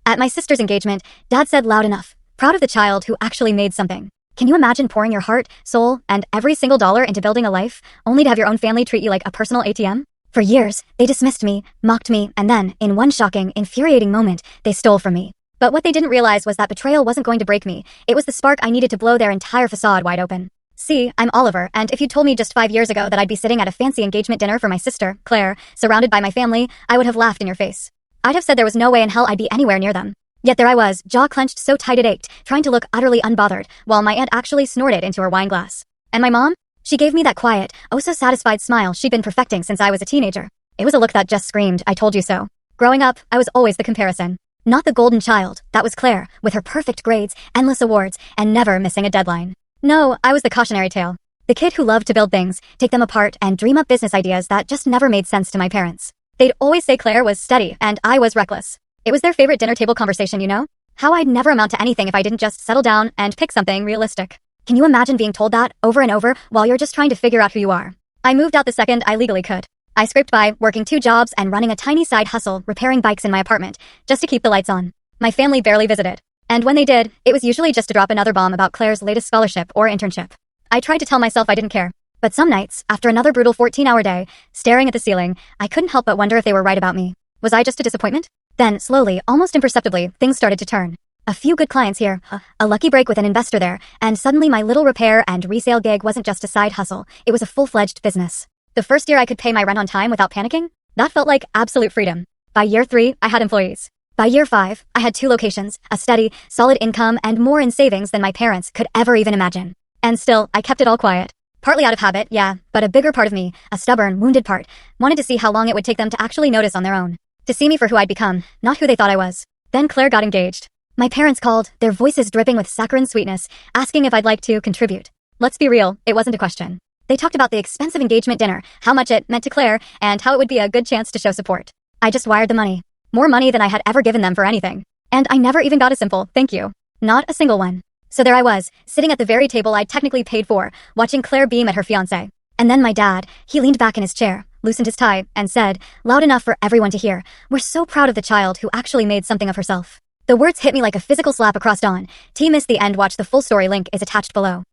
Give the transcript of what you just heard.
At my sister's engagement, Dad said loud enough, "Proud of the child who actually made something." Can you imagine pouring your heart, soul, and every single dollar into building a life, only to have your own family treat you like a personal ATM? For years, they dismissed me, mocked me, and then, in one shocking, infuriating moment, they stole from me. But what they didn't realize was that betrayal wasn't going to break me. It was the spark I needed to blow their entire facade wide open. See, I'm Oliver, and if you told me just 5 years ago that I'd be sitting at a fancy engagement dinner for my sister, Claire, surrounded by my family, I would have laughed in your face. I'd have said there was no way in hell I'd be anywhere near them. Yet there I was, jaw clenched so tight it ached, trying to look utterly unbothered, while my aunt actually snorted into her wine glass. And my mom? She gave me that quiet, oh so satisfied smile she'd been perfecting since I was a teenager. It was a look that just screamed, "I told you so." Growing up, I was always the comparison. Not the golden child, that was Claire, with her perfect grades, endless awards, and never missing a deadline. No, I was the cautionary tale. The kid who loved to build things, take them apart, and dream up business ideas that just never made sense to my parents. They'd always say Claire was steady, and I was reckless. It was their favorite dinner table conversation, you know? How I'd never amount to anything if I didn't just settle down and pick something realistic. Can you imagine being told that over and over while you're just trying to figure out who you are? I moved out the second I legally could. I scraped by, working 2 jobs and running a tiny side hustle repairing bikes in my apartment, just to keep the lights on. My family barely visited. And when they did, it was usually just to drop another bomb about Claire's latest scholarship or internship. I tried to tell myself I didn't care. But some nights, after another brutal 14-hour day, staring at the ceiling, I couldn't help but wonder if they were right about me. Was I just a disappointment? Then, slowly, almost imperceptibly, things started to turn. A few good clients here, a lucky break with an investor there, and suddenly my little repair and resale gig wasn't just a side hustle, it was a full-fledged business. The first year I could pay my rent on time without panicking, that felt like absolute freedom. By year 3, I had employees. By year 5, I had 2 locations, a steady, solid income, and more in savings than my parents could ever even imagine. And still, I kept it all quiet. Partly out of habit, yeah, but a bigger part of me, a stubborn, wounded part, wanted to see how long it would take them to actually notice on their own. To see me for who I'd become, not who they thought I was. Then Claire got engaged. My parents called, their voices dripping with saccharine sweetness, asking if I'd like to contribute. Let's be real, it wasn't a question. They talked about the expensive engagement dinner, how much it meant to Claire, and how it would be a good chance to show support. I just wired the money. More money than I had ever given them for anything. And I never even got a simple thank you. Not a single one. So there I was, sitting at the very table I'd technically paid for, watching Claire beam at her fiancé. And then my dad, he leaned back in his chair, loosened his tie, and said, loud enough for everyone to hear, "We're so proud of the child who actually made something of herself." The words hit me like a physical slap across dawn. To miss the end, watch the full story, link is attached below.